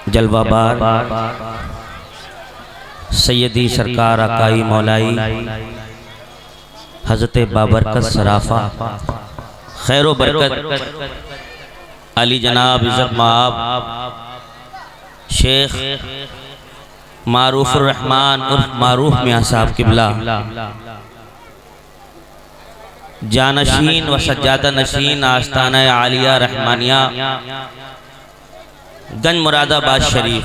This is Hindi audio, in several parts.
जलवाबार सैयदी सरकार आकाई मौलाई हज़रत बाबरकत सराफा खैर बरकत अली जनाब इज़्ज़त माब शेख मारूफ़ुर रहमान उर्फ मारूफ मियाँ साहब किबला जानशीन व सज्जादा नशीन आस्ताना आलिया रहमानिया गंज मुरादाबाद शरीफ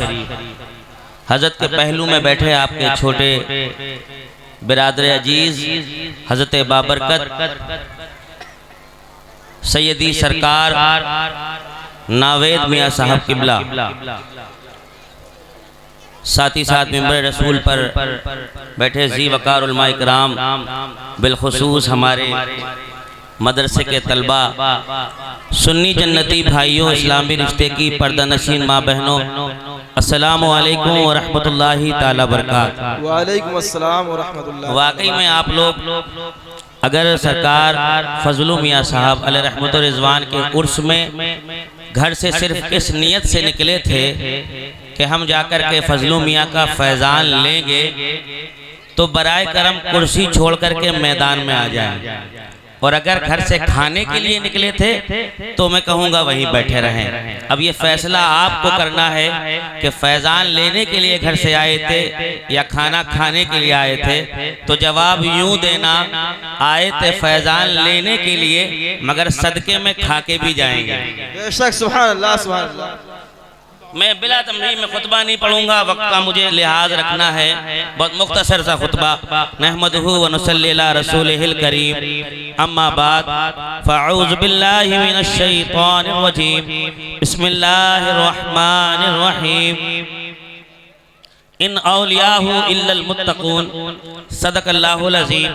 हज़रत के पहलू में बैठे आपके छोटे बिरादर अजीज हज़रत बाबरकत सैयदी सरकार नावेद मियाँ साहब किबला, साथ ही साथ मिंबर रसूल पर बैठे जी वकार उलमा इकराम, बिलखुसूस हमारे मदरसे के तलबा, सुन्नी जन्नती भाइयों, इस्लामी रिश्ते की पर्दा नशीन माँ बहनों, अस्सलामु अलैकुम व रहमतुल्लाहि ताला बरकातहू। वालेकुम अस्सलाम व रहमतुल्लाह। वाकई में आप लोग अगर सरकार फजलू मियाँ साहब अलैहि रहमत व रिज़वान के उर्स में घर से सिर्फ इस नियत से निकले थे कि हम जाकर के फजलू मियाँ का फैज़ान लेंगे, तो बराए करम कुर्सी छोड़ करके मैदान में आ जाएं, और अगर घर से खाने के लिए निकले थे तो मैं कहूँगा वहीं बैठे रहें। अब ये फैसला आपको करना है कि फैज़ान लेने के लिए घर से आए थे या खाना खाने के लिए आए थे। तो जवाब यूँ देना, आए थे फैज़ान लेने के लिए मगर सदके में खा के भी जाएंगे। बेशक, सुभान अल्लाह सुभान अल्लाह। मैं बिला तमहीद में खुतबा नहीं पढ़ूंगा, वक्त का मुझे लिहाज रखना है। बहुत मुख्तसर सा खुतबा। नहमदुहु व नुसल्ली अला रसूलिहिल करीम, अम्मा बाद, फ़अऊज़ु बिल्लाहि मिनश शैतानिर रजीम, बिस्मिल्लाहिर रहमानिर रहीम। इन औलियाहु इल्लल मुत्तक़ून, सदक़ल्लाहुल अज़ीम।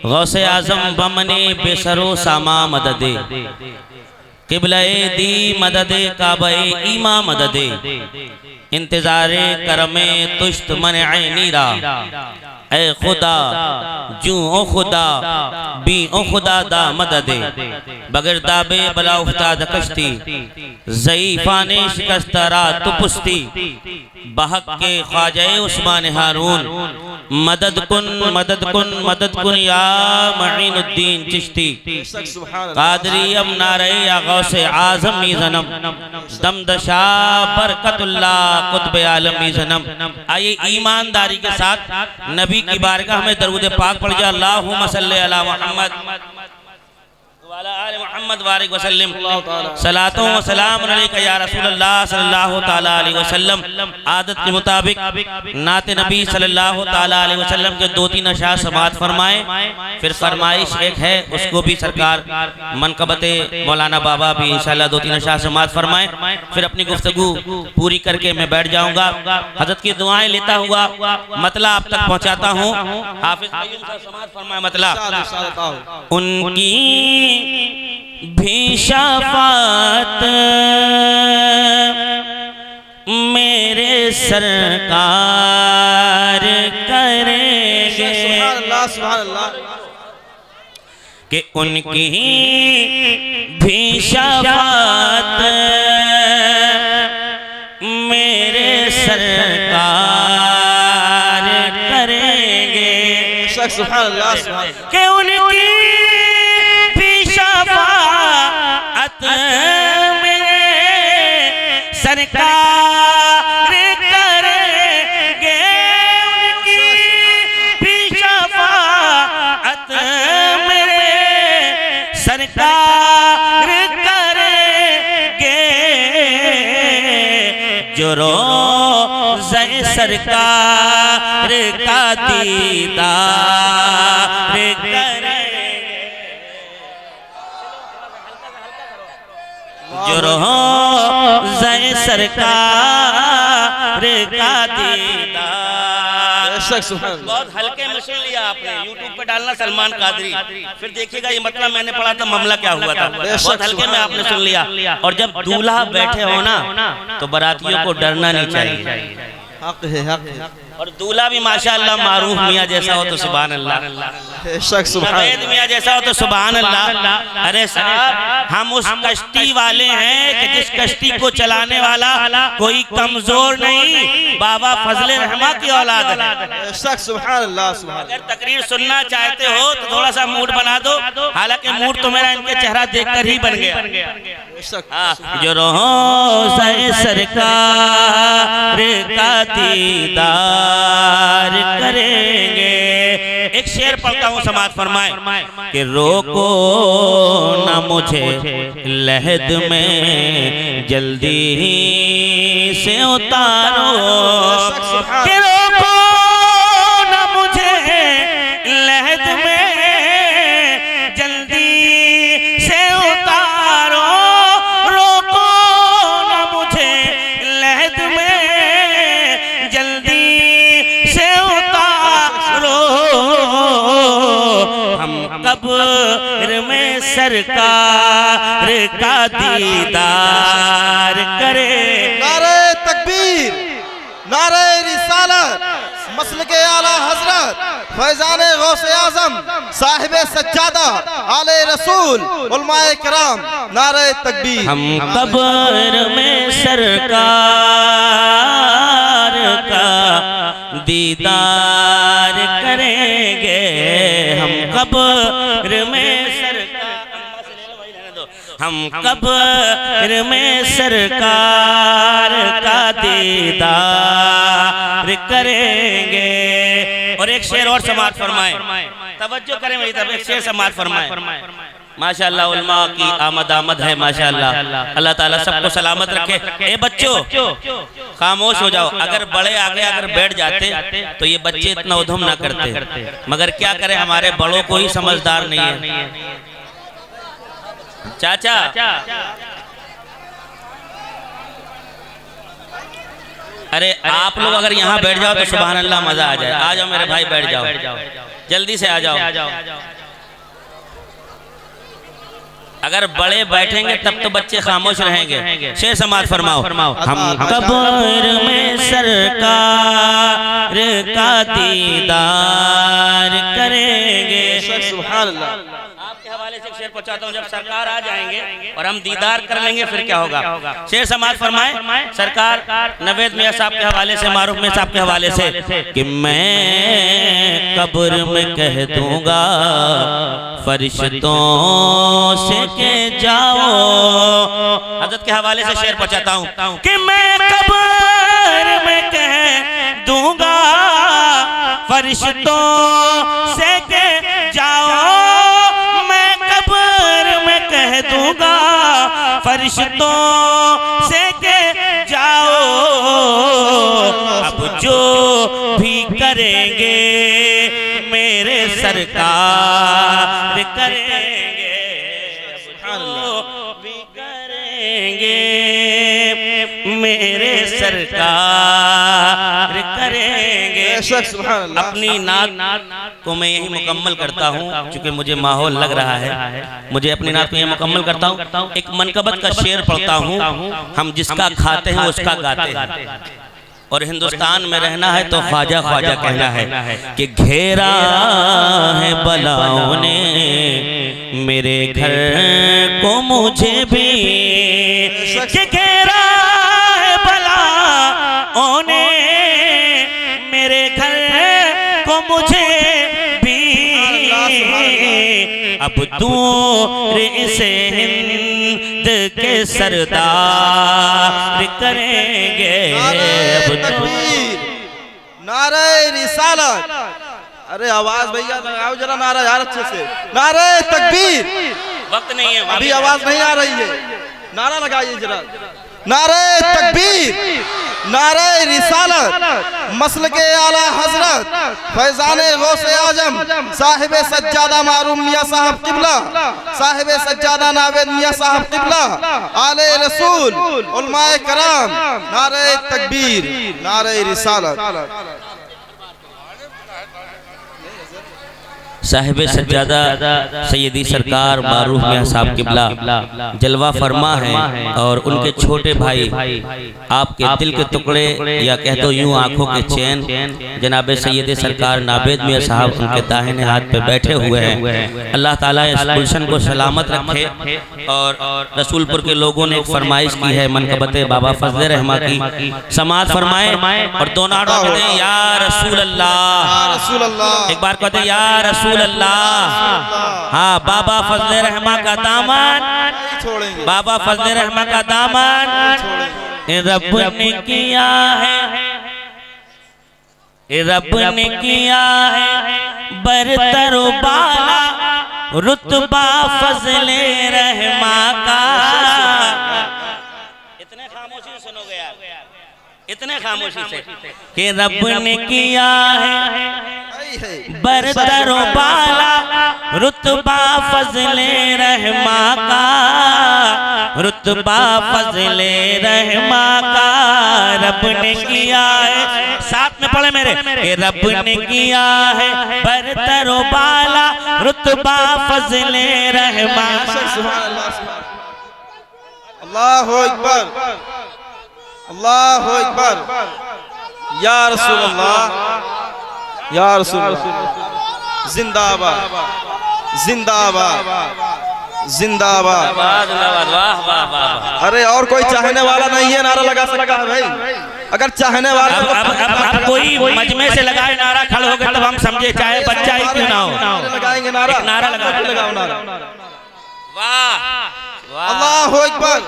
गौसे आज़म बमने बेसरो सामा मददे, किबले दी मददे काबे ईमा मददे, इंतज़ारे करमे तुश्त मने नीरा, ए खुदा जू ओ खुदा बी ओ खुदा दा मददे, बगैर दाबे बला उफ्ताद कश्ती, ज़ईफ़ाने शिकस्तरा तुपुस्ती, बहक के ख्वाजा उस्मान हारून, मदद कुन मदद कुन मदद कुन या मईनुद्दीन चिश्ती, कादरी अब नारे या गौसे आज़म मी ज़नम, दमदशा बरकतुल्लाह कुतुब आलम मी ज़नम। आइए ईमानदारी के साथ नबी की बारगाह में दरूद पाक पढ़ जा, अल्लाहुम्मा सल्ली अला मुहम्मद वाला आले मुहम्मद बारिक वसल्लम, सलातो व सलाम अलैका या रसूलल्लाह सल्लल्लाहु ताला अलैहि वसल्लम। आदत के मुताबिक नाते नबी सल्लल्लाहु ताला अलैहि वसल्लम के 2-3 अशार समाअत फरमाएं। फिर फरमाइश एक है, उसको भी सरकार मनकबते मौलाना बाबा भी इंशाअल्लाह 2-3 अशार समाअत फरमाएं। फिर अपनी गुफ्तगू पूरी करके मैं बैठ जाऊंगा। हज़रत की दुआएं लेता हुआ मतला आप तक पहुंचाता हूँ। हाफिज क़य्यूम साहब समाअत फरमाएं। मतला उनकी भी शफ़ाअत मेरे सरकार करेंगे, कि उनकी भी शफ़ाअत मेरे सरकार करेंगे, कि उनकी शफ़ाअत मेरे सरकार करेंगे, उनकी भी शफ़ाअत मेरे सरकार करेंगे, जो रोज़े सरकार का दीदार करेंगे, जो रोज़े सरकार का दीदार। बहुत हल्के में सुन लिया आपने, यूट्यूब पे डालना सलमान कादरी, फिर देखिएगा ये मतलब मैंने पढ़ा था मामला क्या हुआ था। बहुत हल्के में आपने सुन लिया। और जब दूल्हा बैठे हो ना तो बारातियों को डरना नहीं चाहिए। हक है, हक है। और दूल्हा भी माशाअल्लाह मारूफ मियाँ जैसा हो तो सुभान अल्लाह, बेशक सुभान नवेद मियाँ जैसा हो तो सुभान अल्लाह। अरे साहब हम उस कश्ती वाले हैं कि जिस कश्ती को चलाने वाला कोई कमजोर नहीं, बाबा फजले रहमा की औलाद है। बेशक सुभान अल्लाह सुभान। अगर तकरीर सुनना चाहते हो तो थोड़ा सा मूड बना दो, हालांकि मूड तो मेरा इनके चेहरा देखकर ही बन गया। जो रोज़े सरकार का दीदार करेंगे। एक शेर पढ़ता हूँ, समाज फरमाए कि रोको न मुझे लहद में जल्दी से उतारो, कि रोको न मुझे लहद में जल्दी से उतारो, रोको न मुझे लहद में जल्दी से उतारो। हम कब्र में सरकार का दीदार करें। नारे तकबीर, नारे रिसालत, मसलके आला हजरत फैजाने गौसे आजम साहिबे सज्जादा आले रसूल उलमाए किराम, नारे तकबीर। हम कब्र में सरकार का दीदार करेंगे, हम कब्र में हम कब्र में सरकार का दीदार करेंगे। और एक शेर और समाज फरमाए, तवज्जो करें मेरी तरफ, एक शेर समाज फरमाए। माशाअल्लाह उलमा की आमद है माशाअल्लाह। अल्लाह ताला सबको सलामत रखे। ए बच्चों खामोश हो जाओ, अगर बड़े आगे अगर बैठ जाते तो ये बच्चे इतना उधम ना करते, मगर क्या करें हमारे बड़ों को ही समझदार नहीं है। चाचा अरे आप लोग अगर यहाँ बैठ जाओ तो सुभान अल्लाह मजा आ जाए। आ जाओ मेरे भाई, बैठ जाओ, जल्दी से आ जाओ। अगर बड़े बैठेंगे तब तो बच्चे खामोश रहेंगे। शेर समाज फरमाओ। हम कब्र में सरकार का दीदार करेंगे। सुभान अल्लाह। आपके हवाले से शेर पहुंचाता हूँ, जब सरकार आ जाएंगे और हम दीदार कर लेंगे फिर क्या होगा। शेर समाज फरमाए सरकार नवेद मियाँ साहब के हवाले से, मारूफ मियाँ साहब के हवाले से कि मैं कब्र में कह दूंगा फरिश्तों से के जाओ। हजरत के हवाले से शेर पहुंचाता हूँ कि मैं कब्र में कह दूंगा फरिश्तों से के जाओ, मैं कब्र में कह दूंगा फरिश्तों से के जाओ। अब जो भी करेंगे मेरे सरकार करेंगे, जो भी करेंगे मेरे सरकार करेंगे। अपनी नात को मैं यही मुकम्मल करता हूँ, क्योंकि मुझे माहौल लग रहा है। मुझे अपनी नात को यही मुकम्मल करता हूँ। एक मनकबत का शेर पढ़ता हूँ। हम जिसका खाते हैं उसका गाते हैं, और हिंदुस्तान में रहना है तो ख्वाजा ख्वाजा कहना है कि घेरा है बलाओं ने मेरे घर को मुझे भी, कि घेरा है बलाओं ने मेरे घर को मुझे भी। अब दूर इसे हिंद के सरदार करेंगे। नारे रिसालत, अरे आवाज भैया लगाओ जरा, नारा यार अच्छे से। नारे तकबीर, वक्त नहीं है अभी आवाज नहीं आ रही है, नारा लगाइए जरा। नारे तकबीर, नारे रिसालत, मसलके आला हजरत फैजाने गौसे आजम साहिबे सज्जादा मारूफ मियाँ साहब किबला, साहिबे सज्जादा नावेद मियाँ साहब किबला आले रसूल उलमाए कराम, नारे तकबीर, नारे रिसालत। साहिब सज्जादा सैयदी सरकार मारूफ मियां साहब किबला जलवा फरमा है और उनके छोटे भाई आपके दिल के टुकड़े या कह दो यूं आंखों के चैन जनाब सैयद सरकार नाबेद मियां साहब उनके दाहिने हाथ पे बैठे हुए हैं। अल्लाह ताला इस गुलशन को सलामत रखे। और रसूलपुर के लोगों ने एक फरमाइश की है मनकबत बाबा फजल रहमा की, समाअत फरमाए और दोनों हाथ कहते हैं या रसूल अल्लाह, एक बार कहते हैं या रसूल अल्लाह। हाँ, बाबा फजल रहमा का दामन, बाबा फजल रहमा का दामन रब ने किया है, रब ने किया है बरतर बाला रुतबा फजल रहमा का। इतने खामोशी से सुनोगे यार, इतने खामोशी से कि रब ने किया है बरतर बाला रुतबा फजल रहमा का, रुतबा फजल रहमा का रब ने किया है। साथ में पढ़े मेरे कि रब ने किया है बरतर बाला रुतबा फजल रहमा। अल्लाहु अकबर, अल्लाहु अकबर, या रसूल अल्लाह, या रसूल अल्लाह, जिंदाबाद जिंदाबाद जिंदाबाद। अरे और कोई चाहने वाला नहीं है नारा लगा सकता है भाई? अगर चाहने वाला अब कोई मजमे से लगाए नारा खड़े हो गए तब हम समझे, चाहे बच्चा ही क्यों ना हो। लगाएंगे नारा, नारा लगाओ नारा। वाह, अल्लाहु अकबर,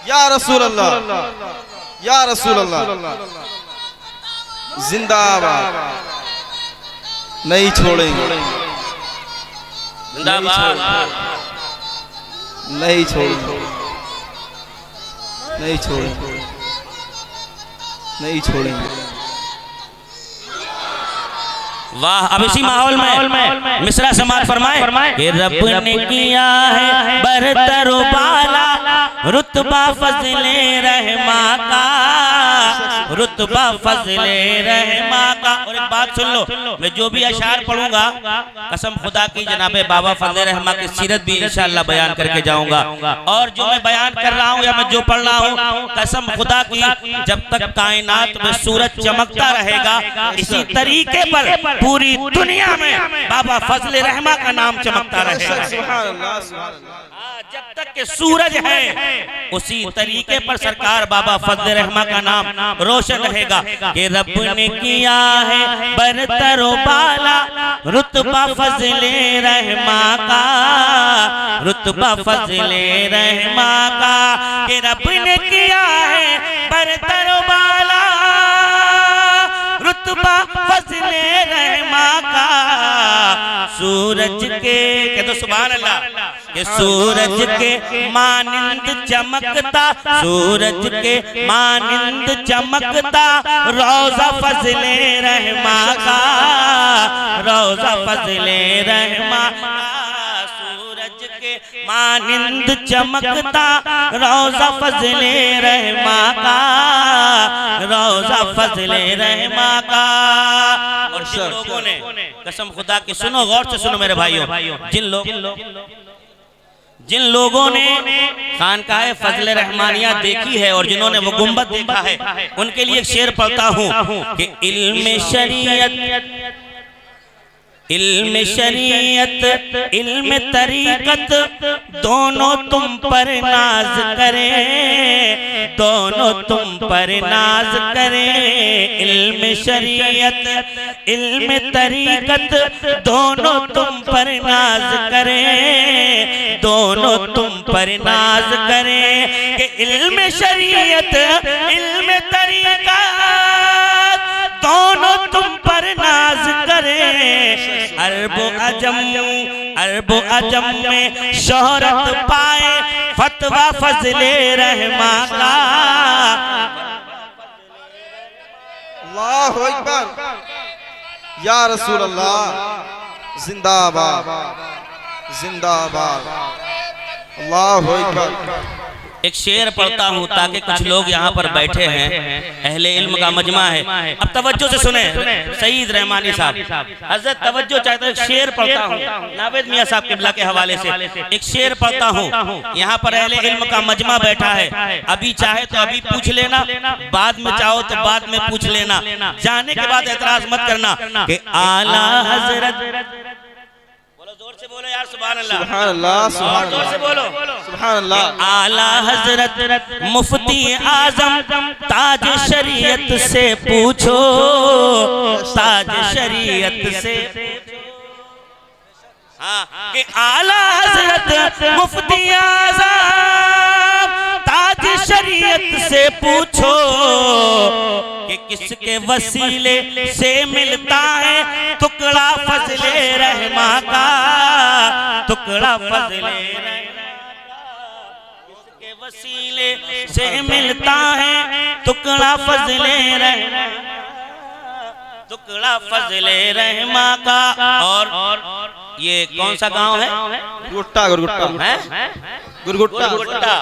या रसूल अल्लाह, या रसूल अल्लाह, जिंदाबाद, नहीं छोड़ेंगे, जिंदाबाद, नहीं छोड़ेंगे, नहीं छोड़ेंगे, नहीं छोड़ेंगे। वाह, अब इसी माहौल में मिसरा समाअत फरमाए कि रब ने किया है बरतर बाला रुतबा फजल रहमा का, रुतबा फजल रहमा का। और एक बात सुन लो, मैं जो भी अशार पढ़ूंगा कसम खुदा की जनाबे बाबा फजल रहमा की सीरत भी इंशाअल्लाह बयान करके जाऊंगा। और जो मैं बयान कर रहा हूँ या मैं जो पढ़ रहा हूँ कसम खुदा की, जब तक कायनात में सूरज चमकता रहेगा इसी तरीके पर पूरी दुनिया में बाबा फजल रहमा का नाम चमकता रहेगा। जब तक के सूरज है उसी तरीके पर सरकार बाबा फजल रहमा का नाम रोशन रहेगा कि रब ने किया है बरतर बाला रुतबा फजल रहमा का, रुतबा फजल रहमा का कि रब ने किया है बरतर बाला रुतबा फजल रहमा का। सूरज के कह दो सुभान अल्लाह, कि सूरज के मानिंद चमकता, सूरज के मानिंद चमकता रोजा फजल रहमा का, रोजा फजल रहमा का। सूरज के मानिंद चमकता रोजा फजल रहमा का, रोजा फजल रहमा का। और जिन लोगों ने कसम खुदा की, सुनो गौर से सुनो मेरे भाइयों, जिन लोगों ने खानकाह फजल रहमानिया देखी है और जिन्होंने वो गुंबद देखा है उनके लिए एक शेर पढ़ता हूँ कि इल्म शरीयत, इल्म शरीयत, इल्म तरीकत दोनों तुम पर नाज करें, दोनों तुम पर नाज करें। इल्म शरीयत, इल्म तरीकत दोनों तुम पर नाज करें, दोनों तुम पर नाज करें। कि इल्म शरीयत, इल्म तरीकत दोनों तुम पर नाज करें। अरबो अजम, अरबो अजम में शोहरत पाए फतवा फजल रहमा का। अल्लाहु अकबर, या रसूल अल्लाह, जिंदाबाद जिंदाबाद, अल्लाहु अकबर। एक शेर पढ़ता हूँ ताकि कुछ लोग यहाँ पर बैठे हैं, अहले इल्म का मजमा है। अब तवज्जो से सुने सईद रहमानी साहब, हजरत तवज्जो चाहते हैं। शेर पढ़ता हूँ नावेद मियाँ साहब किबला के हवाले से, एक शेर पढ़ता हूँ। यहाँ पर अहले इल्म का मजमा बैठा है, अभी चाहे तो अभी पूछ लेना, बाद में चाहो तो बाद में पूछ लेना, जाने के बाद एतराज मत करना कि आला हजरत, जोर से बोलो यार, सुभान अल्लाह, सुभान अल्लाह, सुभान जोर से बोलो, सुभान अल्लाह। आला हजरत मुफ्ती आजम ताज शरीयत से पूछो, ताज शरीयत से, हाँ कि आला हजरत मुफ्ती आजम ताज शरीयत से पूछो कि किसके वसीले से मिलता है टुकड़ा फजले रहमा का, टुकड़ा फजले रहमा का, किसके वसीले से मिलता है टुकड़ा फजले रहमा, टुकड़ा फजले रहमा का। और ये कौन सा गांव है? गुरगुट्टा, गुरगुट्टा है, गुरगुट्टा।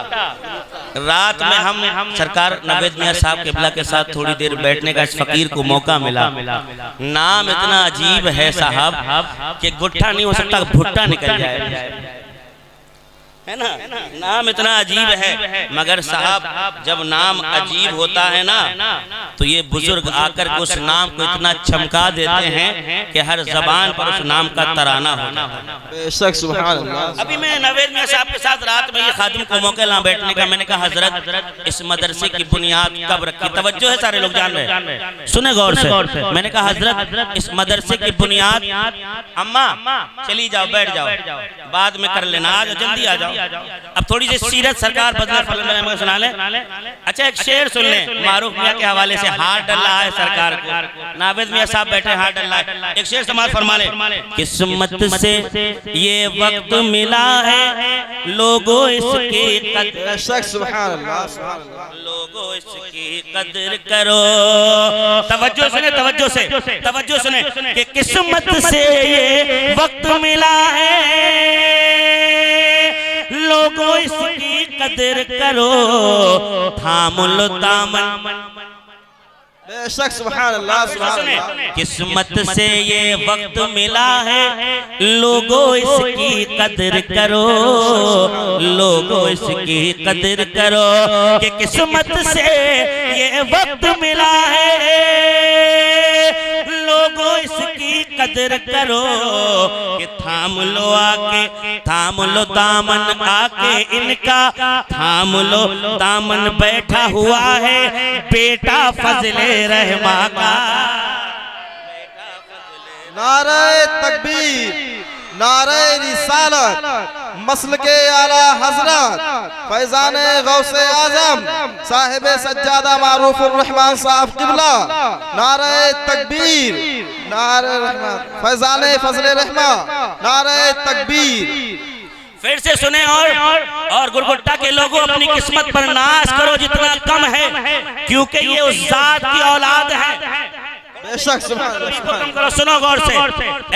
रात में हम सरकार नवेद मियाँ साहब किबला के साथ थोड़ी देर बैठने का इस फकीर को मौका मिला। नाम इतना अजीब है साहब कि गुट्टा नहीं हो सकता, भुट्टा निकल जाए, है ना। नाम इतना अजीब है, मगर साहब जब नाम अजीब होता है ना तो ये बुजुर्ग आकर के उस नाम को इतना चमका देते हैं कि हर जबान पर उस नाम का तराना होता है। बेशक, सुभान अल्लाह। अभी मैं नवेद मियाँ साहब के साथ रात में ये खादिम को मौका ला बैठने का, मैंने कहा हजरत इस मदरसे की बुनियाद कब रखी? तवज्जो है, सारे लोग जान रहे, सुने गौर से। मैंने कहा हजरत इस मदरसे की बुनियाद, अम्मा चली जाओ, बैठ जाओ, बाद में कर लेना, आज जल्दी आ जाओ। अब थोड़ी सी सीरत सरकार बदला फल सुना ले। अच्छा एक शेर सुन ले, मारूफ मियाँ के हवाले से। हाथ डल रहा है सरकार को, नावेद मियाँ साहब बैठे, हाथ डल रहा है। एक शेर समाज फरमा ले, किस्मत से ये वक्त मिला है लोगों इसकी कदर, सुभान अल्लाह, सुभान अल्लाह, लोगों इसकी कदर करो। तवज्जो सुने, तवज्जो से, तवज्जो सुने कि किस्मत से ये वक्त मिला है लोगों इसकी कदर करो, थाम लो दामन। बेशक, सुभान अल्लाह, सुभान अल्लाह। किस्मत से ये वक्त मिला है लोगों इसकी कदर करो, लोगों इसकी कदर करो कि किस्मत से ये वक्त मिला है लोगों इसकी कदर करो कि थाम लो आके, थाम लो दामन आके इनका, थाम लो दामन बैठा हुआ है बेटा फजले रहमा का। नारे तकबीर, नारे रिसालत, मसल के आला हजरत फैजाने गौसे आजम साहिब सज्जादा मारूफुर रहमान साहब किबला, नारे तकबीर, नारे रहमत, फैजाने फजले रहमा, नारे तकबीर। फिर से सुने और गुरगुट्टा के लोगों अपनी किस्मत पर नाश करो जितना कम है, क्योंकि ये उस जात की औलाद है। बेशक, कम करो, सुनो गौर से।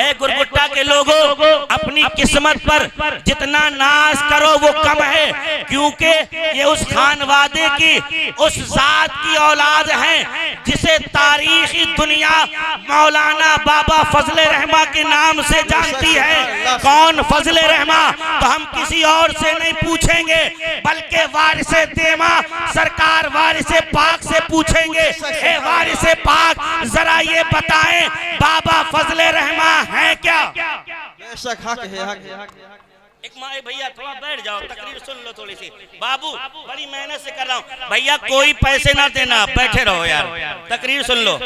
ए गुरगुट्टा के लोगों अपनी किस्मत पर जितना नाश करो वो कम है, क्योंकि ये उस खानवादे की, उस जात की औलाद है जिसे तारीखी दुनिया मौलाना बाबा फजले रहमा के नाम से जानती है। कौन फजले रहमा? तो हम किसी और से नहीं पूछेंगे बल्कि वारिसे देमा सरकार वारिसे पाक से पूछेंगे। ए वारिसे पाक जरा ये बताएं बाबा फजले रहमा है क्या? बेशक, हक है, हक है। एक माए भैया थोड़ा बैठ जाओ, तकरीर सुन लो थोड़ी सी। बाबू बड़ी मेहनत से कर रहा हूँ भैया, कोई पैसे ना देना, बैठे रहो यार, तकरीर सुन लो,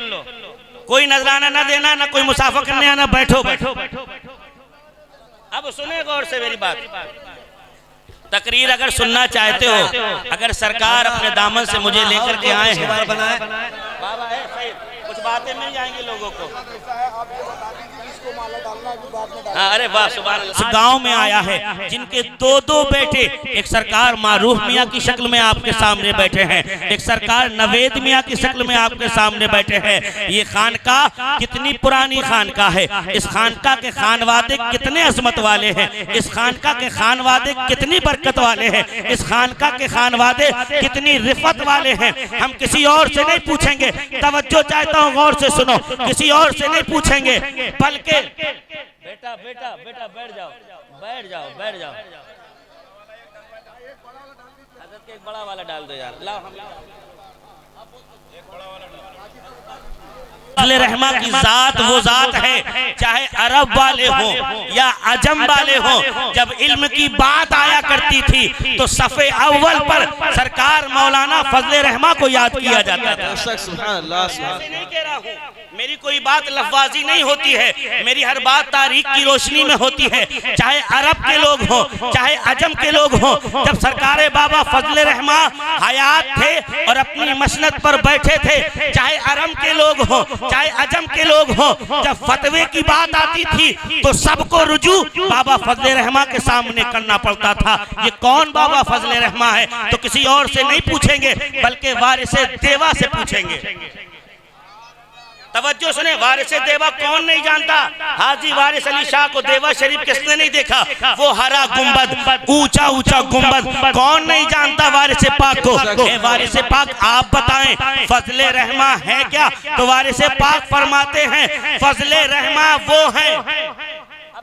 कोई नजराना ना देना, ना कोई मुसाफा करने आना, बैठो बैठो। अब सुने गौर से मेरी बात। तकरीर अगर सुनना चाहते हो, अगर सरकार अपने दामन से मुझे लेकर के आए हैं, बाबा है सही, कुछ बातें मिल जाएंगी लोगों को। अरे वाह सुभान अल्लाह। गांव में आया है जिनके दो बेटे, एक सरकार मारूफ मियाँ की शक्ल में आपके सामने बैठे हैं, एक सरकार नवेद मियाँ की शक्ल में आपके सामने बैठे हैं। ये खानकाह कितनी पुरानी खानकाह है, इस खानकाह के खानवादे कितने अजमत वाले हैं, इस खानकाह के खानवादे कितनी बरकत वाले हैं, इस खानकाह के खानवादे कितनी रिफत वाले हैं। हम किसी और से नहीं पूछेंगे, तवज्जो चाहता हूँ, गौर से सुनो, किसी और से नहीं पूछेंगे, बल्कि बेटा बेटा बेटा बैठ जाओ बैठ जाओ बैठ जाओ। हजरत के एक बड़ा वाला डाल दो यार, लाओ हम रहमा की जात वो जात है, चाहे अरब वाले हो या अजम वाले हो। जब इल्म की बात आया करती थी तो सफ़े अव्वल पर सरकार मौलाना फजले रहमा को याद किया जाता था। नहीं कह रहा हूँ, मेरी कोई बात लफ्ज़ी नहीं होती है, मेरी हर बात तारीख की रोशनी में होती है। चाहे अरब के लोग हो चाहे अजम के लोग हो, जब सरकार बाबा फजले रहमा हयात थे और अपनी मसनद पर बैठे थे, चाहे अरब के लोग हो चाहे अजम के लोग हो, जब फतवे की बात आती थी तो सबको रुजू बाबा फजले रहमा के सामने करना पड़ता था। ये कौन बाबा फजले रहमा है तो किसी और से नहीं पूछेंगे, बल्कि वारिसे देवा से पूछेंगे। तवज्जो सुने, वारिसे देवा कौन नहीं जानता? हाजी वारिस अली शाह को देवा शरीफ किसने नहीं देखा? वो हरा गुंबद, ऊंचा ऊंचा गुंबद, कौन नहीं जानता वारिसे पाक को? वारिसे पाक आप बताएं फजले रहमा है क्या? तो वारिसे पाक फरमाते हैं फजले रहमा वो है।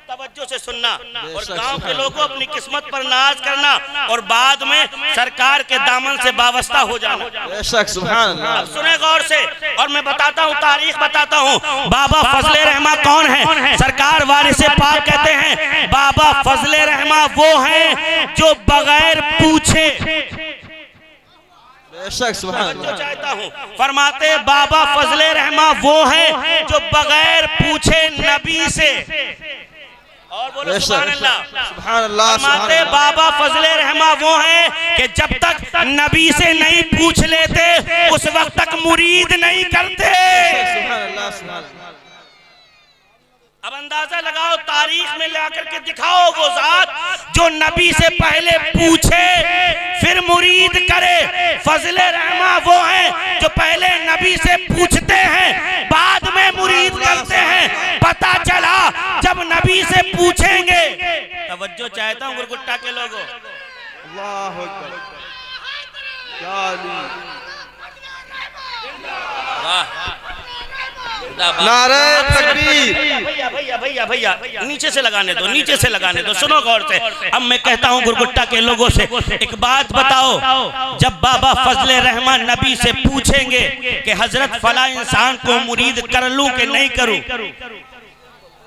तवज्जो से सुनना और गांव के लोगों अपनी किस्मत पर नाज करना और बाद में सरकार के दामन से वाबस्ता हो जाना। अब सुने गौर से, और मैं बताता हूँ, तारीख बताता हूँ, बाबा फजले रहमा कौन है? सरकार वारिसे पाक कहते हैं बाबा फजले रहमा वो है जो बगैर पूछे, चाहता हूँ, फरमाते बाबा फजले रहमा वो है जो बगैर पूछे नबी से, और बोलो सुभान अल्लाह। फरमाते बाबा फजले रहमा वो है कि जब तक नबी से नहीं पूछ लेते उस वक्त तक मुरीद नहीं करते। अब अंदाजा लगाओ, तारीख में ला करके दिखाओ वो जात जो नबी से पहले पूछे फिर मुरीद करे। फजले रहमा वो है जो पहले नबी से पूछते हैं बाद में मुरीद करते हैं। पता चला जब नबी से पूछेंगे, तवज्जो चाहता हूँ गुरगुट्टा के लोगों, अल्लाह अकबर, नारे तकबीर। भैया भैया भैया नीचे से लगाने दो, नीचे से लगाने दो, सुनो गौर से। अब मैं कहता हूँ गुरगुट्टा के लोगों से एक बात बताओ, जब बाबा फजले रहमा नबी से पूछेंगे कि हजरत फला इंसान को मुरीद कर लूं कि नहीं करूं,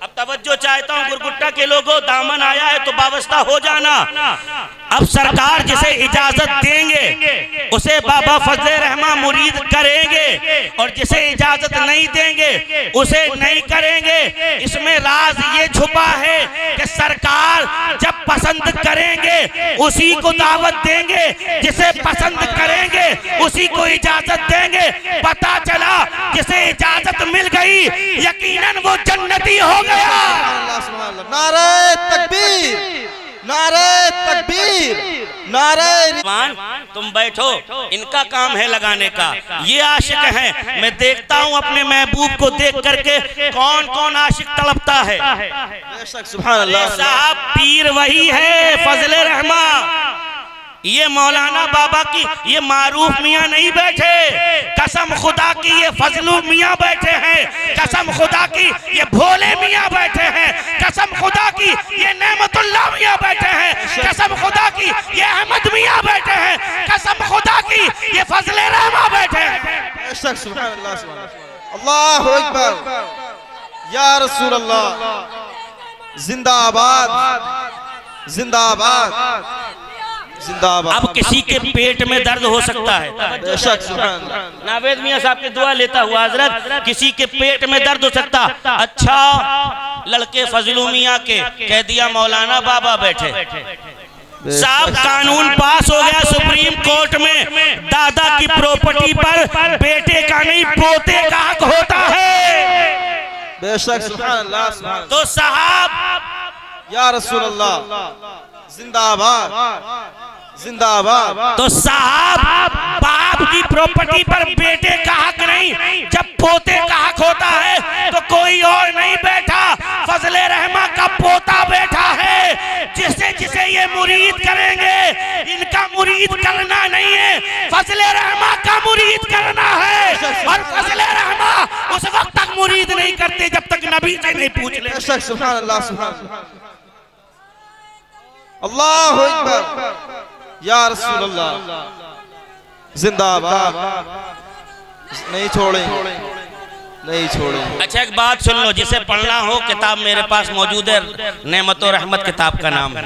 अब तवज्जो चाहता हूँ गुरगुट्टा के लोगों, दामन आया है तो वाबस्ता हो जाना। अब सरकार जिसे इजाजत देंगे उसे बाबा फजले रहमा मुरीद करेंगे और जिसे इजाजत नहीं देंगे उसे नहीं करेंगे। इसमें राज ये छुपा है कि सरकार जब पसंद करेंगे उसी को दावत देंगे, जिसे पसंद करेंगे उसी को इजाजत देंगे। पता चला जिसे इजाजत मिल गई यकीनन वो जन्नती हो गया। नारे तकबीर, नारे तकबीर, नारे। तुम बैठो, इनका काम है लगाने का, ये आशिक हैं। मैं देखता हूँ अपने महबूब को देख करके कौन कौन आशिक तड़पता है। सुभान अल्लाह। साहब पीर वही है फजले रहमा, ये मौलाना बाबा की ये मारूफ मियाँ नहीं बैठे, कसम खुदा की ये फजलू मियाँ बैठे हैं, कसम खुदा की ये भोले मियाँ बैठे हैं, कसम खुदा की ये नेमतुल्लाह मियाँ बैठे हैं, कसम खुदा की ये अहमद मियाँ बैठे हैं, कसम खुदा की ये फजले रहमा बैठे हैं। सुभान अल्लाह, अल्लाहु अकबर, या रसूल अल्लाह, जिंदाबाद जिंदाबाद जिंदाबाद। अब किसी के पेट में दर्द हो सकता है, नावेद मियाँ साहब की दुआ लेता हुआ, हजरत किसी के पेट में दर्द हो सकता। अच्छा लड़के फजलू मियाँ के कह दिया मौलाना बाबा बैठे, साहब कानून पास हो गया सुप्रीम कोर्ट में, दादा की प्रॉपर्टी पर बेटे का नहीं पोते का हक होता है। बेशक सुभान अल्लाह सुभान अल्लाह। तो साहब या रसूल अल्लाह जिंदाबाद जिंदाबाद। तो साहब बाप की प्रॉपर्टी पर बेटे का हक नहीं, जब पोते का हक होता है तो कोई और नहीं बैठा, फजले रहमा का पोता बैठा है। जिसे जिसे ये मुरीद करेंगे, इनका मुरीद करना नहीं है, फजले रहमा का मुरीद करना है। और फजले रहमा उस वक्त तक मुरीद नहीं करते जब तक नबी से नहीं पूछ ले। बेशक सुभान अल्लाह सुभान अल्लाह। अल्लाहु अकबर या रसूल अल्लाह जिंदाबाद। नहीं छोड़ेंगे नहीं छोड़ेंगे। अच्छा एक बात सुन लो, जिसे पढ़ना हो किताब मेरे पास मौजूद है, नेमत और रहमत किताब का नाम है।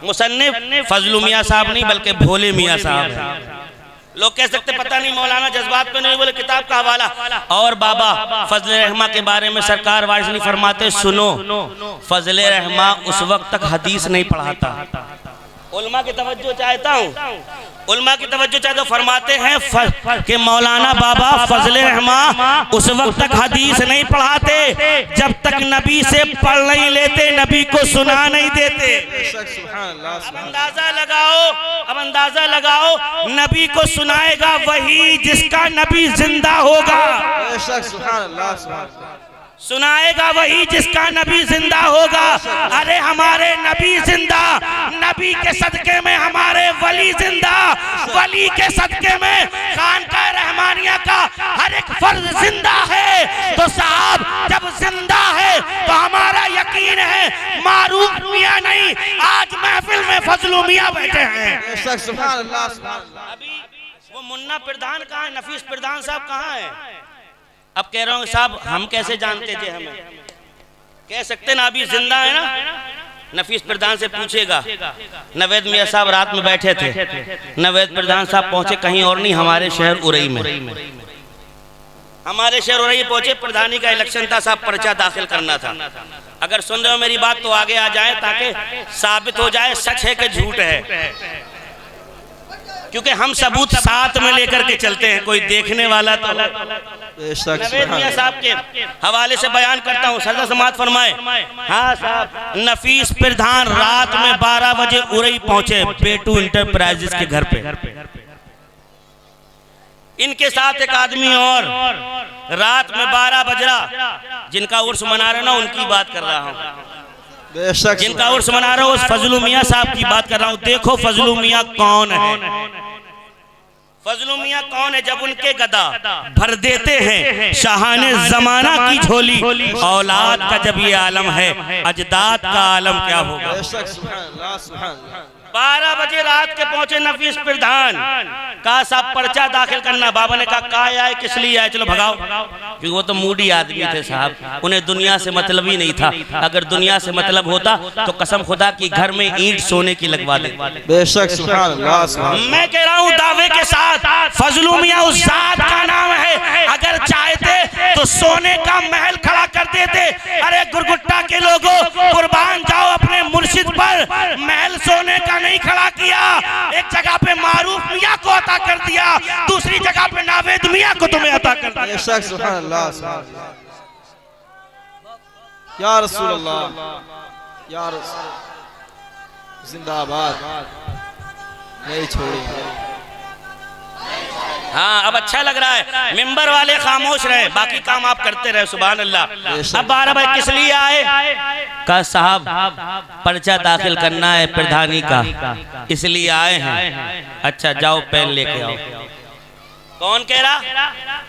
मुसन्निफ फजलू मियाँ साहब नहीं बल्कि भोले मियाँ साहब है। लोग कह सकते पता नहीं मौलाना जज्बात पे नहीं बोले, किताब का हवाला। और बाबा फजल रहमा के बारे में सरकार वारिस नहीं फरमाते, सुनो फजल रहमा उस वक्त तक हदीस नहीं पढ़ाता। उलमा की तवज्जो चाहता हूँ, उलमा की तवज्जो चाहता हूँ। फरमाते हैं कि मौलाना बाबा फजल रहमा उस वक्त तक हदीस नहीं पढ़ाते जब तक नबी से पढ़ नहीं लेते, नबी को सुना नहीं देते। अब अंदाजा लगाओ, अब अंदाजा लगाओ, नबी को सुनाएगा वही जिसका नबी जिंदा होगा। सुनाएगा वही जिसका नबी जिंदा होगा। अरे हमारे नबी जिंदा, नबी के सदके में हमारे वली जिंदा, वली के सदके में खानकाह रहमानिया का हर एक फर्ज जिंदा है। तो साहब जब जिंदा है तो हमारा यकीन है मारूफ मियाँ नहीं, आज महफिल में फजलू मियाँ बैठे हैं। अभी वो मुन्ना प्रधान कहाँ है, नफीस प्रधान साहब कहाँ है? अब कह रहा हूँ साहब हम कैसे जानते थे, हमें कह सकते ना अभी जिंदा है ना। नफीस प्रधान से पूछेगा। नवेद मियाँ साहब रात में बैठे थे, नवेद प्रधान साहब पहुंचे कहीं और नहीं, हमारे शहर उरई में, हमारे शहर उरई पहुंचे। प्रधानी का इलेक्शन था साहब, पर्चा दाखिल करना था। अगर सुन रहे हो मेरी बात तो आगे आ जाए ताकि साबित हो जाए सच है कि झूठ है, क्योंकि हम सबूत साथ में लेकर के चलते हैं, कोई देखने वाला तो। नवेद मियाँ साहब के हवाले से बयान करता हूँ, सदा समात फरमाए। हाँ साहब, नफीस प्रधान रात में 12 बजे उरई पहुंचे पेटू इंटरप्राइजेस के घर पे। इनके साथ एक आदमी और, रात में 12 बज रहा, जिनका उर्स मना रहे ना उनकी बात कर रहा हूँ, जिनका उर्स मना रहा हूँ उस फजलू मियाँ साहब की बात कर रहा हूँ। देखो फजलू मियाँ कौन है, फजलू मियाँ कौन है। जब उनके गदा भर देते हैं शाहाने जमाना की झोली, औलाद का जब ये आलम है अजदाद का आलम क्या होगा। 12 बजे रात के पहुंचे नफीस प्रधान, कहा साहब पर्चा दाखिल करना। बाबा ने कहा आए, किस लिए आए, चलो भगाओ, क्योंकि वो तो मूडी आदमी थे साहब, उन्हें दुनिया से मतलब ही नहीं था। अगर दुनिया से मतलब होता तो कसम खुदा की घर में ईंट सोने की लगवा दे। बेशक मैं कह रहा हूँ दावे के साथ, फजलू मियाँ उस जात का नाम है, अगर चाहते तो सोने का महल खड़ा कर देते। अरे गुरगुट्टा के लोगों, कुर्बान जाओ अपने मुर्शिद पर, महल सोने का नहीं खड़ा किया। एक जगह पे मारूफ मियाँ को अता कर दिया, दूसरी जगह पे नावेद मियाँ को तुम्हें अता कर दिया। सुभान अल्लाह या रसूल अल्लाह या रसूल जिंदाबाद। नहीं छोड़ेंगे। हाँ अब अच्छा लग रहा है, मिंबर वाले खामोश रहे, बाकी काम आप करते रहे। सुभान अल्लाह। अब 12 बजे किस लिए आए? कहा साहब पर्चा दाखिल करना है प्रधानी का, इसलिए आए हैं। अच्छा जाओ पेन लेके आओ। कौन कह रहा?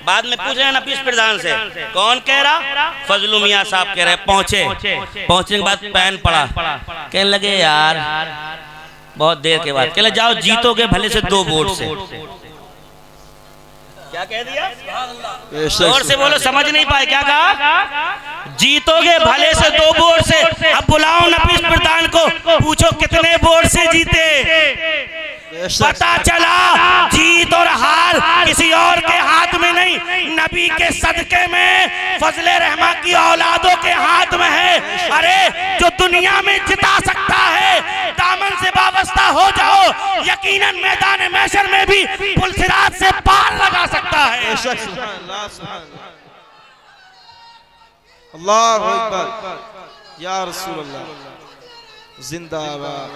बाद में पूछ रहे हैं नफीस प्रधान से, कौन कह रहा? फजलू मियाँ साहब कह रहे। पहुंचने के बाद पेन पड़ा, कहने लगे यार बहुत देर के बाद, कहले जाओ जीतोगे भले से 2 वोट से। क्या कह दिया? जोर से बोलो, समझ नहीं पाए क्या कहा? जीतोगे भले से 2 वोट से। अब बुलाओ नफीस प्रधान को, पूछो कितने वोट से जीते। पता चला जीत और हार किसी और के हाथ में नहीं, नबी के सदके में फजले रहमा की औलादों के हाथ में है। अरे जो दुनिया में जिता सकता है, दामन से वाबस्ता हो जाओ, यकीनन मैदान महशर में भी पुलसिरात से पार लगा सकता है। अल्लाहु अकबर या रसूल अल्लाह जिंदाबाद।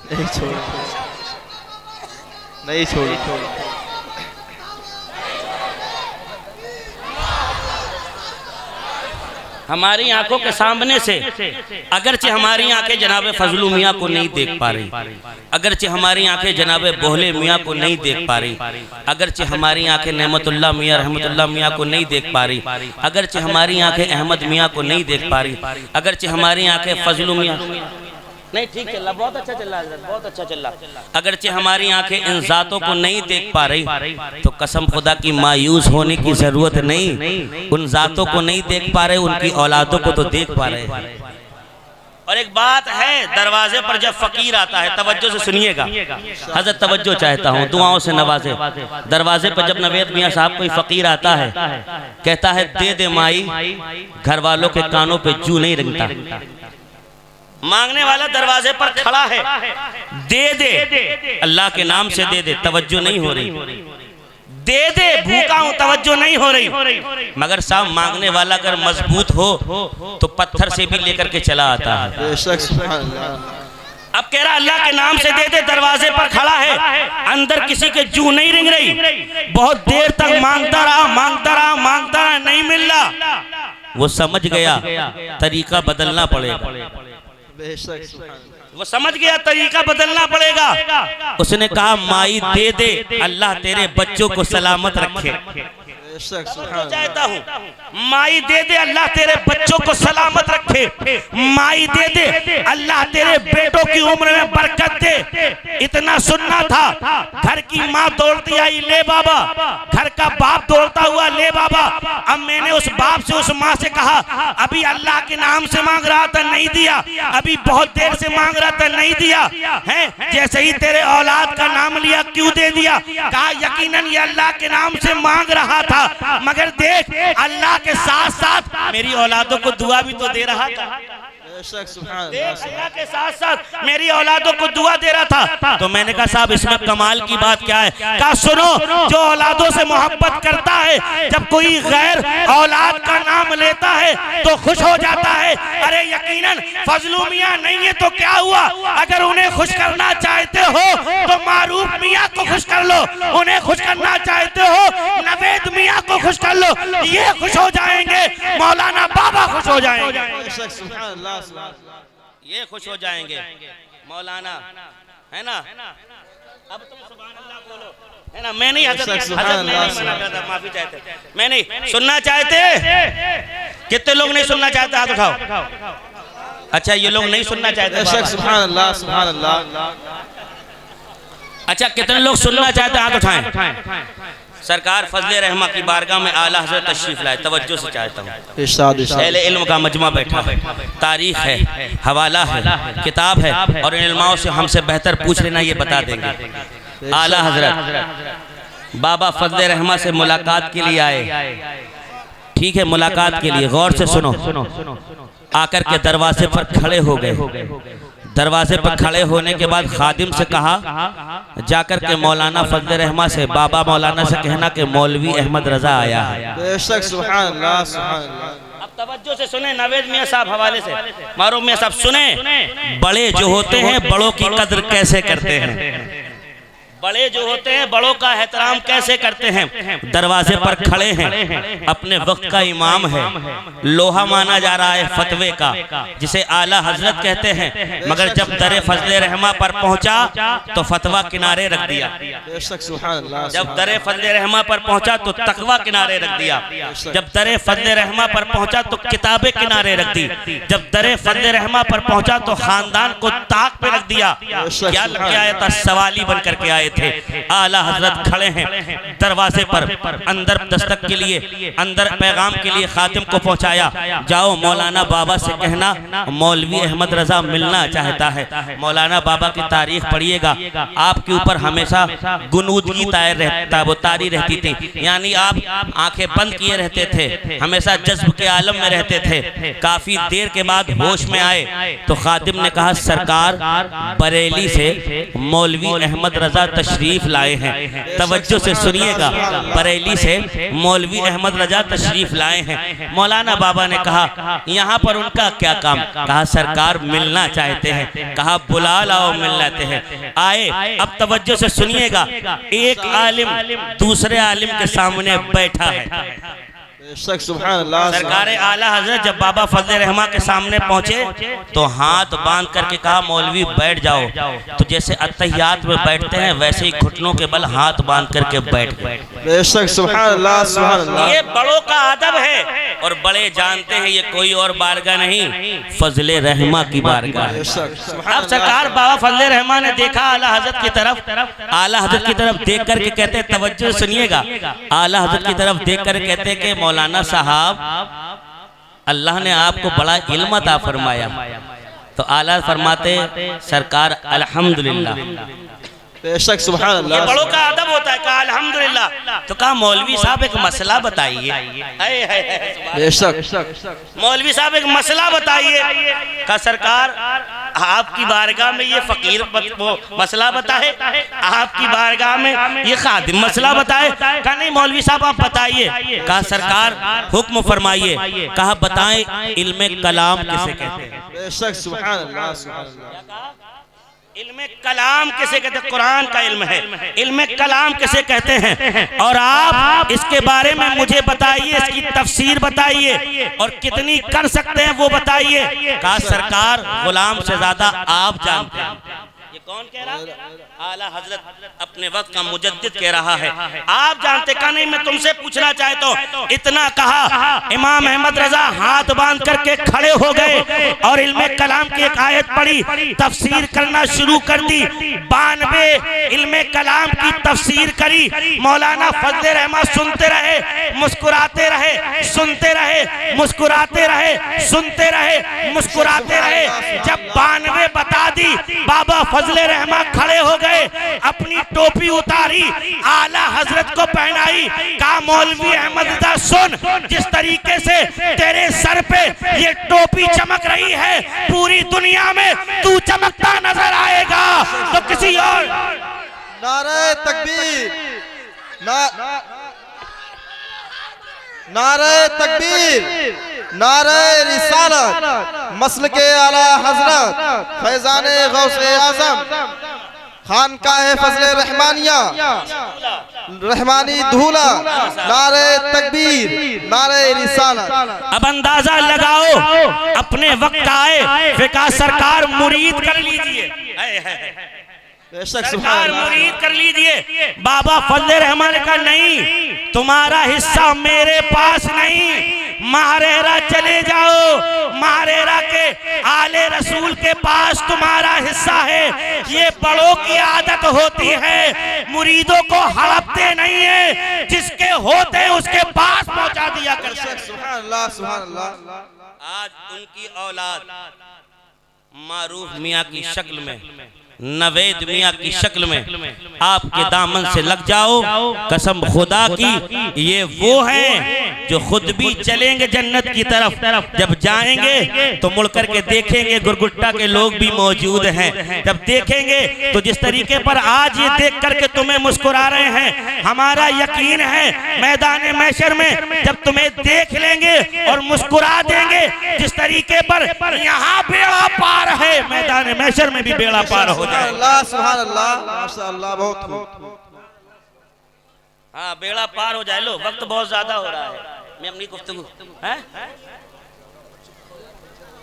नहीं छोड़ नहीं छोड़। हमारी आंखों के सामने से अगरचे हमारी आंखें जनाब फजलू मियाँ को नहीं देख पा रही, अगरचे हमारी आंखें जनाब बोहले मियाँ को नहीं देख पा रही, अगरचे हमारी आंखें नेमतुल्लाह मियाँ रहमतुल्लाह मियाँ को नहीं देख पा रही, अगरचे हमारी आंखें अहमद मियाँ को नहीं देख पा रही, अगरचे हमारी आंखें फजलू मियाँ नहीं ठीक चल रहा, बहुत अच्छा चल रहा है, बहुत अच्छा चल रहा। अगरचे हमारी आंखें इन जातों को नहीं देख पा रही तो कसम खुदा की मायूस होने की जरूरत नहीं, उन जातों को नहीं देख पा रहे, उनकी औलादों को तो देख पा रहे हैं। और एक बात है, दरवाजे पर जब फकीर आता है, तवज्जो से सुनिएगा हजरत, तवज्जो चाहता हूँ, दुआओं से नवाजे। दरवाजे पर जब नवेद मियाँ साहब कोई फकीर आता है, कहता है दे दे माई, घर वालों के कानों पे जू नहीं रंगता। मांगने वाला दरवाजे पर खड़ा है, दे दे, अल्लाह के नाम से दे दे, तवज्जो नहीं हो रही, दे दे, भूखा हूं, तवज्जो नहीं हो रही। मगर साहब मांगने वाला अगर मजबूत हो तो पत्थर से भी लेकर के चला आता है। अब कह रहा अल्लाह के नाम से दे दे, दरवाजे पर खड़ा है, अंदर किसी के जू नहीं रिंग रही, बहुत देर तक मांगता रहा, मांगता रहा, मांगता रहा, नहीं मिल रहा। वो समझ गया तरीका बदलना पड़ेगा, वो समझ गया तरीका बदलना पड़ेगा। उसने कहा माई दे दे, अल्लाह तेरे बच्चों को सलामत रखे। चाहता हूँ माई दे दे, अल्लाह तेरे बच्चों को सलामत रखे, माई दे दे, अल्लाह तेरे बेटों की उम्र में बरकत दे। इतना सुनना था, घर की माँ दौड़ती आई, ले बाबा, घर का बाप दौड़ता हुआ, ले बाबा। अब मैंने उस बाप से, उस माँ से कहा अभी अल्लाह के नाम से मांग रहा था, नहीं दिया, अभी बहुत देर से मांग रहा था, नहीं दिया है, जैसे ही तेरे औलाद का नाम लिया क्यों दे दिया? कहा यकीनन ये अल्लाह के नाम से मांग रहा था, मगर देख अल्लाह के साथ साथ मेरी औलादों को दुआ भी तो दे रहा था, अल्लाह के साथ साथ मेरी औलादों को दुआ दे रहा था। तो मैंने कहा साहब इसमें कमाल की बात क्या है? कहा सुनो, जो औलादों से मोहब्बत करता है, जब कोई गैर औलाद का नाम लेता है तो खुश हो जाता है। अरे यकीनन फजलू मियाँ नहीं है तो क्या हुआ, अगर उन्हें खुश करना चाहते हो तो मारूफ मियाँ को खुश कर लो, उन्हें खुश करना चाहते हो नवेद मियाँ को खुश कर लो, ये खुश हो जाएंगे, मौलाना बाबा खुश हो जाएंगे, ये खुश हो जाएंगे, मौलाना है ना। अब तुम सुभान अल्लाह बोलो, है ना। मैं नहीं हजरत मना करता, माफी चाहते, मैं नहीं सुनना चाहते। कितने लोग नहीं सुनना चाहते, हाथ उठाओ। अच्छा ये लोग नहीं सुनना चाहते, सुभान अल्लाह, सुभान अल्लाह। अच्छा कितने लोग सुनना चाहते, हाथ उठाएं। सरकार फजले रहमा की बारगाह में आला हज़रत तशरीफ लाए, तवज्जो से चाहता हूँ। अहले इल्म का मजमा बैठा है, तारीख है, हवाला है, किताब है, और इन इल्माओं से हमसे बेहतर पूछ लेना, ये बता देंगे। आला हज़रत बाबा फजले रहमा से मुलाकात के लिए आए, ठीक है, मुलाकात के लिए गौर से सुनो। आकर के दरवाजे पर खड़े हो गए, दरवाजे पर खड़े होने के बाद खादिम से कहा जाकर के मौलाना फजले रहमा से, बाबा मौलाना से कहना कि मौलवी अहमद रजा आया है। बेशक सुभान अल्लाह, सुभान अल्लाह। अब तवज्जो से सुने, नवेद मियाँ साहब हवाले से, मारूफ मियाँ साहब सुने। बड़े जो होते हैं बड़ों की कद्र कैसे करते हैं, बड़े जो होते हैं बड़ों का एहतराम कैसे करते हैं। दरवाजे पर खड़े हैं, अपने वक्त का इमाम है, लोहा माना जा रहा है फतवे का, जिसे आला हजरत कहते हैं, मगर जब दरे फजले रहमा पर पहुंचा तो फतवा किनारे रख दिया। जब दरे फजले रहमा पर पहुंचा तो तकवा किनारे रख दिया, जब दरे फजले रहमा पर पहुंचा तो किताबें किनारे रख दी, जब दरे फजले रहमा पर पहुंचा तो खानदान को ताक पे रख दिया। क्या लग के आया था, सवाली बन करके आए थे। आला हजरत खड़े हैं दरवाजे पर, अंदर दस्तक के लिए, अंदर पैगाम के लिए खातिम को पहुंचाया, जाओ मौलाना बाबा से कहना मौलवी अहमद रजा मिलना चाहता है। मौलाना बाबा की तारीख पढ़िएगा, आपके ऊपर हमेशा गुनूदगी तारी रहती थी, यानी आप आंखें बंद किए रहते थे, हमेशा जज्ब के आलम में रहते थे। काफी देर के बाद होश में आए तो खातिम ने कहा सरकार बरेली से मौलवी अहमद रजा तशरीफ लाए हैं। तवज्जो से सुनिएगा, बरेली से मौलवी अहमद रजा तशरीफ लाए हैं। मौलाना बाबा ने कहा यहाँ पर उनका क्या काम? कहा सरकार मिलना चाहते हैं। कहा बुला लाओ, मिल लेते हैं। आए। अब तवज्जो से सुनिएगा, एक आलिम दूसरे आलिम के सामने बैठा है। सरकार आला हजरत जब बाबा फजल रहमा के सामने पहुंचे तो हाथ बांध करके कहा मौलवी बैठ जाओ। तो जैसे अत्तहियात में बैठते हैं वैसे ही घुटनों के बल हाथ बांध करके बैठ गए। बेशक सुभान अल्लाह, सुभान अल्लाह। ये बड़ों का अदब है और बड़े जानते हैं ये कोई और बारगाह नहीं, फजल रहमा की बारगाह है। अब सरकार बाबा फजल रहमा ने देखा आला हजरत की तरफ। आला हजरत की तरफ देख करके कहते, तवज्जो सुनिएगा, आला हजरत की तरफ देख कर कहते कि मौलाना साहब अल्लाह ने आपको बड़ा इल्म अता फरमाया। तो आला फरमाते सरकार अल्हम्दुलिल्लाह। बेशक सुभान अल्लाह। ये बड़ों का अदब होता है। कहा अल्हम्दुलिल्लाह। तो कहा मौलवी साहब एक मसला बताइए। बेशक मौलवी साहब एक मसला बताइए। कहा सरकार आपकी बारगाह में ये फकीर वो मसला बताए, आपकी बारगाह में ये खादिम मसला बताए। कहा नहीं मौलवी साहब आप बताइए। कहा सरकार हुक्म फरमाइए। कहा बताएं इल्मे कलाम किसे कहते हैं? बेशक सुभान अल्लाह, सुभान अल्लाह। इल्मे कलाम किसे कहते हैं? कुरान का इल्म है। इल्मे कलाम किसे कहते हैं? और आप इसके बारे में मुझे बताइए, इसकी तफसीर बताइए और कितनी कर सकते हैं वो बताइए। कहा सरकार गुलाम से ज्यादा आप जानते हैं। ये कौन कह रहा है? आला हजरत अपने वक्त का मुजद्दिद कह रहा है, आप जानते। का नहीं मैं तुमसे पूछना चाहता हूँ। इतना कहा इमाम अहमद रजा हाथ बांध करके खड़े हो गए और इल्मे कलाम की एक आयत पढ़ी, तफसीर करना शुरू कर दी। 92 इल्मे कलाम की तफसीर करी। मौलाना फजल रहमा सुनते रहे, मुस्कुराते रहे, सुनते रहे, मुस्कुराते रहे, सुनते रहे, मुस्कुराते रहे। जब 92 बता दी, बाबा फजल रहमा खड़े हो गए, अपनी टोपी उतारी, आला हजरत को पहनाई। कहा मौलवी अहमद रजा सुन, जिस तरीके से तेरे सर पे ये टोपी चमक रही है पूरी दुनिया में तू चमकता नजर आएगा तो किसी और। नारे तकबीर, नारे तकबीर, नारे रिसालत, मसल के आला हजरत फैजाने गौसे आजम खानकाह फजल रहमानिया रहमानी धूला। नारे तकबीर, नारे रिसालत। अब अंदाजा लगाओ अपने वक्त आए, फिका सरकार मुरीद कर लीजिए, सरकार मुरीद कर लीजिए। बाबा फजल रहमान का नहीं, तुम्हारा हिस्सा मेरे पास नहीं, मारेरा चले जाओ, मारेरा के आले रसूल के पास तुम्हारा हिस्सा है। ये बड़ों की आदत होती है, मुरीदों को हड़पते नहीं है, जिसके होते हैं उसके पास पहुंचा दिया करते हैं। सुभान अल्लाह, सुभान अल्लाह। आज उनकी औलाद मारूफ मियाँ की शक्ल में, नवेद मियाँ की शक्ल में आपके दामन से लग जाओ। कसम खुदा की ये वो हैं जो खुद भी चलेंगे जन्नत की तरफ, जब जाएंगे तो मुड़ करके देखेंगे गुरगुट्टा के लोग भी मौजूद हैं। जब देखेंगे तो जिस तरीके पर आज ये देख करके तुम्हें मुस्कुरा रहे हैं, हमारा यकीन है मैदान महशर में जब तुम्हें देख लेंगे और मुस्कुरा देंगे, जिस तरीके पर यहाँ बेड़ा पार है, मैदान महशर में भी बेड़ा पार हो जाए। अल्लाह सुभान अल्लाह, माशाअल्लाह। बहुत हाँ बेड़ा पार हो जाए। लो वक्त बहुत ज्यादा हो रहा है, मैं अपनी गुफ्तगू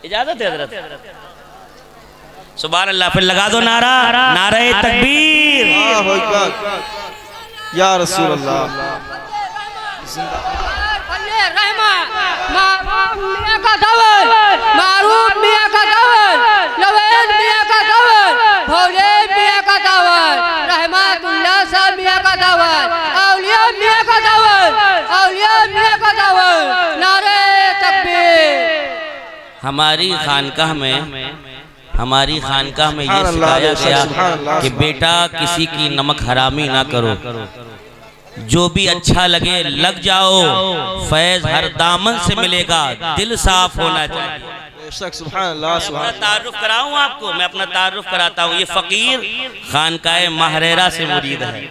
इजाजत है हजरत। सुभान अल्लाह। फिर लगा दो नारा, नारे तकबीर, या रसूल अल्लाह। मियां का दवन, मारूफ मियां का दवन, नवेद मियां का दवन, भोले मियां का दवन, रहमतुल्लाह साहब मियां का दवन, औलिया मियां का दवन, औलिया मियां का दवन। नारे तकबीर। हमारी खानकाह में ये सिखाया गया कि बेटा किसी की नमक हरामी ना करो, जो भी अच्छा लगे लग जाओ, फैज हर दामन से मिलेगा, दिल साफ होना चाहिए। बेशक सुभान अल्लाह सुभान अल्लाह। तारुफ कराऊं आपको, मैं अपना तारुफ कराता हूँ। ये फकीर खानकाए महरेरा से मुरीद है।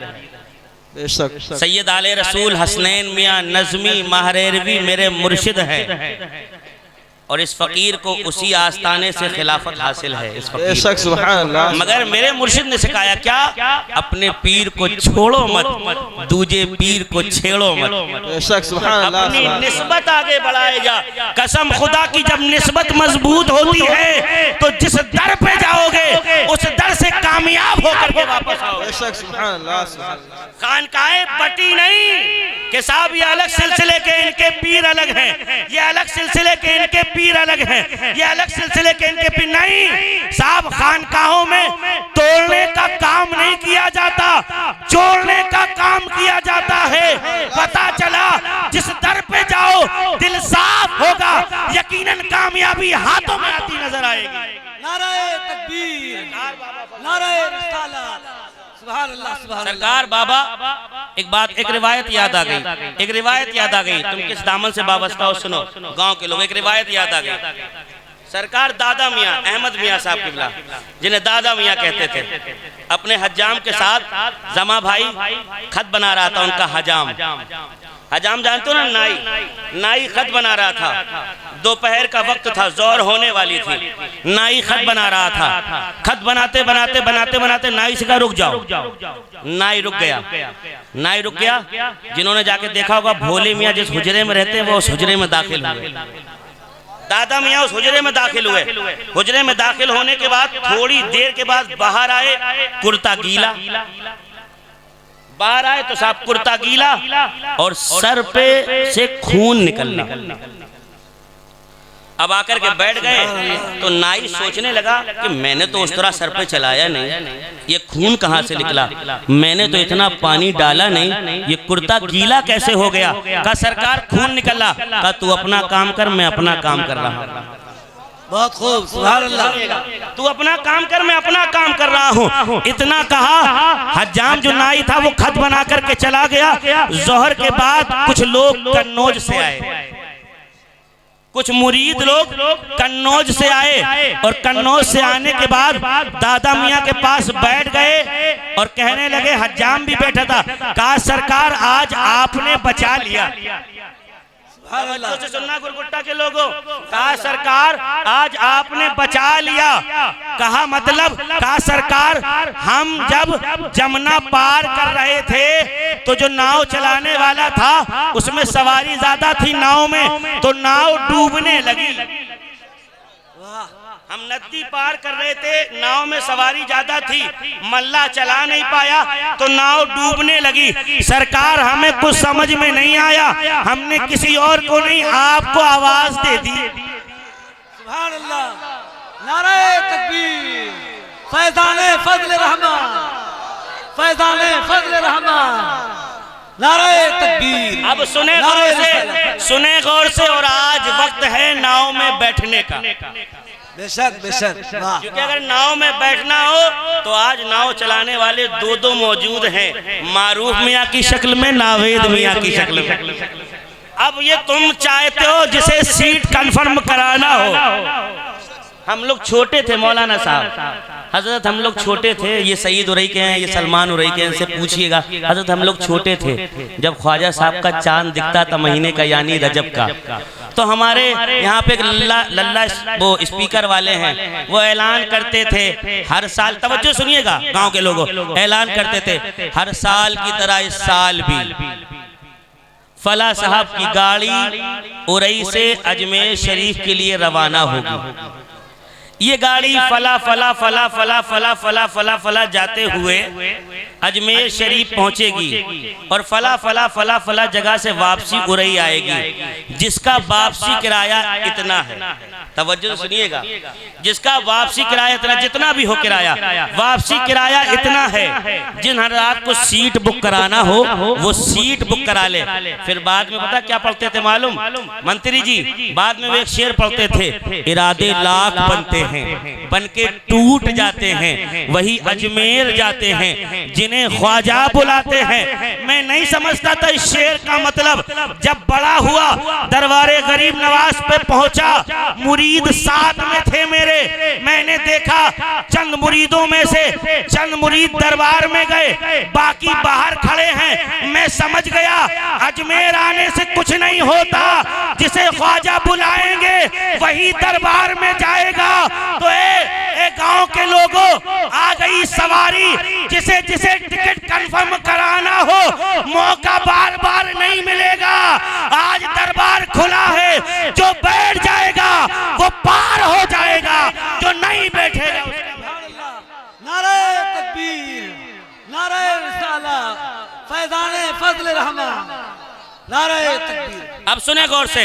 बेशक सैयद आले रसूल हसनैन मियाँ नज़मी महरेरवी मेरे मुर्शिद है, और इस फकीर को उसी आस्ताने से खिलाफत हासिल है। इस फकीर बेशक सुभान अल्लाह। मगर मेरे मुर्शिद ने सिखाया क्या, अपने पीर को छोड़ो मत, दूजे पीर को छेड़ो मत। बेशक सुभान अल्लाह। अपनी निस्बत आगे बढ़ाए जा। कसम खुदा की जब निस्बत मजबूत होती है तो जिस दर पे जाओगे उस दर से कामयाब होकर के वापस आओगे। बेशक सुभान अल्लाह सुभान अल्लाह। खानकाए पटी नहीं कि साहब ये अलग सिलसिले के इनके पीर अलग हैं, ये अलग सिलसिले के इनके पीर अलग हैं, ये अलग सिलसिले के इनके पीर नहीं। साहब खानकाहों में तोड़ने का काम नहीं किया जाता, जोड़ने का काम किया जाता है। पता चला जिस दर पे जाओ दिल साफ होगा, यकीनन कामयाबी हाथों में आती नजर आएगी। नाराए तकबीर, नाराए रिसालत, सुभान अल्लाह सुभान अल्लाह। सरकार बाबा एक रिवायत याद आ गई, एक रिवायत याद आ गई। तुम किस दामन से वाबस्ता हो सुनो गांव के लोग, एक रिवायत याद आ गई। सरकार दादा मियाँ अहमद मियाँ साहब किबला, जिन्हें दादा मियाँ कहते थे, अपने हजाम के साथ जमा भाई खत बना रहा था। उनका हजाम, हजाम जानते हो ना, नाई खत बना रहा था। दोपहर का वक्त था, जोर होने वाली थी, नाई खत बना रहा था। खत बनाते बनाते बनाते बनाते नाई से कहा रुक जाओ। नाई रुक गया, नाई रुक गया। जिन्होंने जाके देखा होगा भोले मियाँ जिस हुजरे में रहते हैं वो उस हुजरे में दाखिल हुए। दादा मियाँ उस हुजरे में दाखिल हुए। हुजरे में दाखिल होने के बाद थोड़ी देर के बाद बाहर आए, कुर्ता गीला। बाहर आए तो साहब कुर्ता गीला और सर पे से खून निकलना। अब आकर के बैठ गए तो नाई सोचने लगा कि मैंने तो उस तरह सर पे चलाया नहीं, ये खून कहाँ से निकला, मैंने तो इतना पानी डाला नहीं, ये कुर्ता गीला कैसे हो गया। कहा सरकार खून निकला। कहा तू अपना काम कर, मैं अपना काम कर रहा हूँ। बहुत खूब, सुभान अल्लाह। तू अपना काम कर, मैं अपना काम कर रहा हूँ। इतना कहा, हजाम जो नाई था वो खत बना करके चला गया। जोहर के बाद कुछ लोग कन्नौज से आए, कुछ मुरीद लोग कन्नौज से आए, और कन्नौज से आने के बाद दादा मियाँ के पास बैठ गए और कहने लगे, हजाम भी बैठा था, कहा सरकार आज आपने बचा लिया। से सुनना गुरगुट्टा के लोगों, कहा सरकार आज आपने बचा लिया। कहा मतलब, कहा सरकार हम जब जमुना पार कर रहे थे तो जो नाव चलाने वाला था उसमें सवारी ज्यादा थी नाव में, तो नाव डूबने लगी। हम नदी पार कर रहे थे, नाव में सवारी ज्यादा थी, मल्ला चला नहीं पाया तो नाव डूबने लगी। सरकार हमें कुछ समझ में नहीं आया, हमने किसी और को नहीं आपको आवाज दे दी। सुभान अल्लाह, नाराए तकबीर, फैज़ाने फज़्ल रहमान, फैज़ाने फज़्ल रहमान, नाराए तकबीर। अब सुने गौर से, सुने गौर से। और आज वक्त है नाव में बैठने का। बेशक बेशक, वाह। क्योंकि अगर नाव में बैठना हो तो आज नाव चलाने वाले दो मौजूद हैं, मारूफ मियाँ की शक्ल में, नावेद मियाँ की शक्ल में। अब ये तुम चाहते हो जिसे सीट कंफर्म कराना हो। हम लोग छोटे थे मौलाना साहब, हजरत हम लोग छोटे थे, ये सईद उरई के हैं, ये सलमान उरई के हैं, इनसे पूछिएगा। हजरत हम लोग छोटे थे जब ख्वाजा साहब का चांद दिखता था महीने का, यानी रजब का, तो हमारे यहाँ पे एक लल्ला वो स्पीकर वाले हैं, वो ऐलान करते थे हर साल, तवज्जो सुनिएगा गांव के लोगों, ऐलान करते थे हर साल की तरह इस साल भी फला साहब की गाड़ी उरई से अजमेर शरीफ के लिए रवाना होगी। ये गाड़ी फला फला फला फला फला फला फला फला जाते हुए अजमेर शरीफ पहुंचेगी और फला फला फला फला जगह से वापसी उरई आएगी, जिसका वापसी किराया इतना है। तवज्जो सुनिएगा, जिसका वापसी किराया इतना, जितना भी हो किराया, वापसी किराया इतना है। जिन हजरात को सीट बुक कराना हो वो सीट बुक करा ले। फिर बाद में पता क्या पढ़ते थे मालूम मंत्री जी, बाद में वो एक शेर पढ़ते थे, इरादे लाख बनते हैं बनके टूट जाते हैं, वही अजमेर जाते हैं जिन्हें ख्वाजा बुलाते हैं। मैं नहीं समझता था इस शेर का मतलब, जब बड़ा हुआ दरबारे गरीब नवाज पे पहुंचा, मुरीद मुरीद साथ में थे मेरे। मैंने देखा चंद मुरीदों में से चंद मुरीद दरबार में गए, बाकी बाहर खड़े हैं। मैं समझ गया अजमेर आने से कुछ नहीं होता, जिसे ख्वाजा बुलाएंगे वही दरबार में जाएगा। तो ए गांव के लोगों, आ गई सवारी। जिसे जिसे टिकट कंफर्म कराना हो, मौका बार बार नहीं मिलेगा। आज दरबार खुला है, जो बैठ जाएगा वो पार हो जाएगा, जो नहीं बैठेगा। नारे तकबीर, नारे रिसाला, फैज़ाने फज़्ल रहमान, नारे तकबीर। अब सुने गौर से,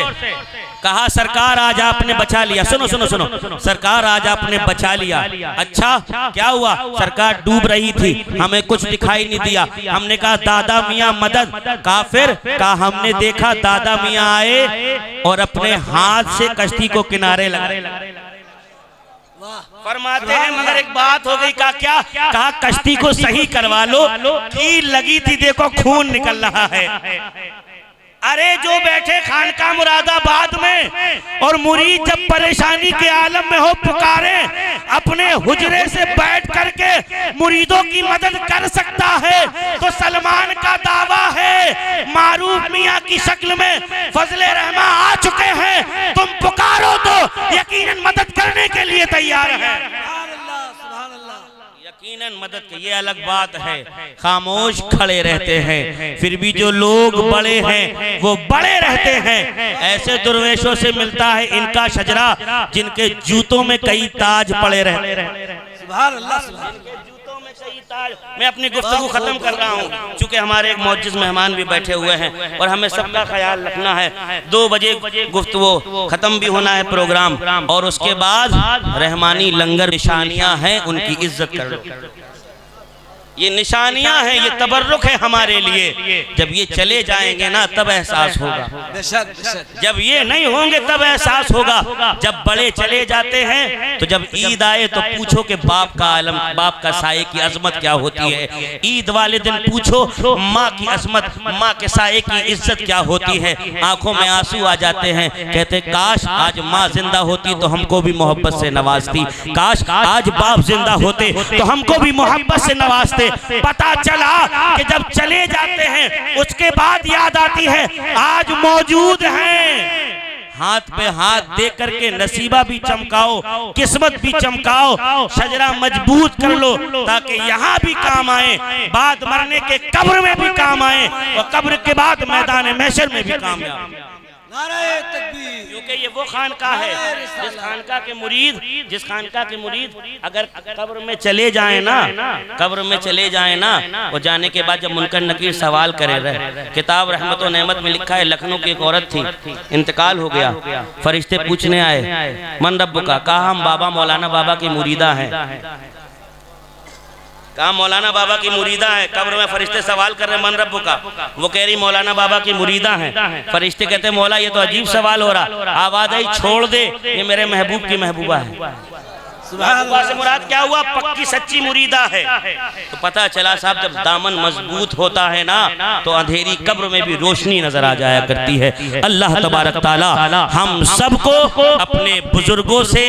कहा सरकार आज आपने बचा लिया। सुनो सुनो सुनो, सरकार आज आपने बचा लिया। अच्छा क्या हुआ? सरकार डूब रही थी, हमें कुछ दिखाई नहीं दिया। हमने कहा दादा मियाँ मदद। काफिर कहा हमने देखा दादा मियाँ आए और अपने हाथ से कश्ती को किनारे लगाए। फरमाते हैं मगर एक बात हो गई। क्या? कहा कश्ती को सही करवा लो, कील लगी थी, देखो खून निकल रहा है। अरे जो बैठे खानका मुरादाबाद में और मुरीद जब परेशानी के आलम में हो, पुकारे अपने हुजरे से बैठ करके मुरीदों की मदद कर सकता है। तो सलमान का दावा है, मारूफ मियाँ की शक्ल में फजले रहमा आ चुके हैं। तुम पुकारो तो यकीनन मदद करने के लिए तैयार है। यकीनन मदद की ये अलग बात है। खामोश खड़े रहते हैं, फिर भी जो लोग बड़े हैं वो बड़े रहते हैं। ऐसे दुर्वेशों से मिलता है इनका शजरा, जिनके जूतों में कई ताज पड़े रहते हैं। सुभान अल्लाह, सुभान जूतों में कई ताज। मैं अपनी गुफ्तगू खत्म कर रहा हूँ, चूंकि हमारे एक मौजूद मेहमान भी बैठे हुए हैं और हमें सबका ख्याल रखना है। 2 बजे गुफ्तगू खत्म भी होना है प्रोग्राम, और उसके बाद रहमानी लंगर निशानियां हैं, उनकी इज्जत कर लो। ये निशानियां हैं, ये तबर्रुक है हमारे लिए। जब ये चले जाएंगे ना तब एहसास होगा, जब ये नहीं होंगे तब एहसास होगा। जब बड़े चले जाते हैं तो जब ईद आए तो पूछो कि बाप का आलम, बाप का साये की अजमत क्या होती है। ईद वाले दिन पूछो माँ की अजमत, माँ के साये की इज्जत क्या होती है। आंखों में आंसू आ जाते हैं, कहते काश आज माँ जिंदा होती तो हमको भी मोहब्बत से नवाजती, काश आज बाप जिंदा होते तो हमको भी मोहब्बत से नवाजते। पता चला कि जब चले जाते हैं उसके बाद याद आती है आज मौजूद हैं। हाथ पे हाथ दे करके नसीबा भी चमकाओ, किस्मत भी चमकाओ, शजरा मजबूत कर लो ताकि यहाँ भी काम आए, बाद मरने के कब्र में भी काम आए और कब्र के बाद मैदान महशर में भी काम आए। नारे तकबीर। क्योंकि ये वो खानका है जिस खानका के मुरीद अगर कब्र में चले जाए ना, कब्र में चले जाए ना, वो जाने के बाद जब मुनकर नकीर सवाल करे रहे। किताब रहमत व नेमत में लिखा है, लखनऊ की एक औरत थी, इंतकाल हो गया, फरिश्ते पूछने आए मन रब्बु का। कहा हम बाबा मौलाना बाबा की मुरीदा हैं। कहा मौलाना बाबा की मुरीदा है। कब्र में फरिश्ते सवाल कर रहे मन रब्बु का, वो कह रही मौलाना बाबा की मुरीदा है। फरिश्ते कहते मौला ये तो अजीब सवाल हो रहा। आवाज आई छोड़ दे, ये मेरे महबूब की महबूबा है। महबूबा से मुराद क्या हुआ? पक्की सच्ची मुरीदा है। तो पता चला साहब जब दामन मजबूत होता है ना तो अंधेरी कब्र में भी रोशनी नजर आ जाया करती है। अल्लाह तबारक ताला हम सबको अपने बुजुर्गों से,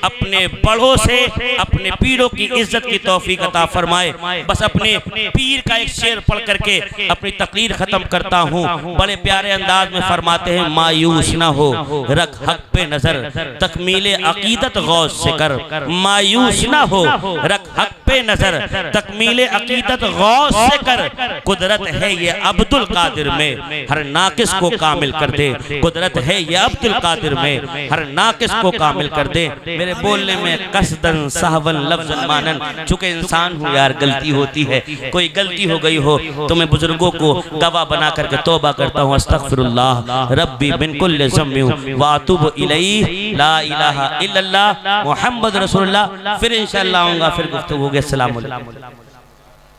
अपने बड़ों से, अपने पीरों की इज्जत की तौफीक अता फरमाए। बस अपने पीर का एक शेर पढ़ करके अपनी तकरीर खत्म करता हूँ। बड़े प्यारे अंदाज में फरमाते हैं, मायूस ना हो, रख हक पे नजर, तकमीले अकीदत गौस से कर। मायूस ना हो, रख हक पे नजर, तकमीले अकीदत गौस से कर। कुदरत है ये अब्दुल कादिर में, हर नाकिस को कामिल कर दे। कुदरत है ये अब्दुल कादिर में, हर नाकिस को कामिल कर दे। मेरे बोलने में कसदन सहवन लफ्ज़न मानन, चूंकि इंसान हूँ यार, गलती होती है। कोई गलती हो गई हो तो मैं बुजुर्गों को गवाह बना करके तौबा करता हूँ। अस्तगफिरुल्लाह रब्बी मिन कुल्लि ज़म्बि व अतूबु इलैहि, ला इलाहा इल्लल्लाह मुहम्मद रसूलुल्लाह। फिर इंशाअल्लाह आऊँगा, फिर गुफ्तगू होगी। अस्सलाम वालेकुम।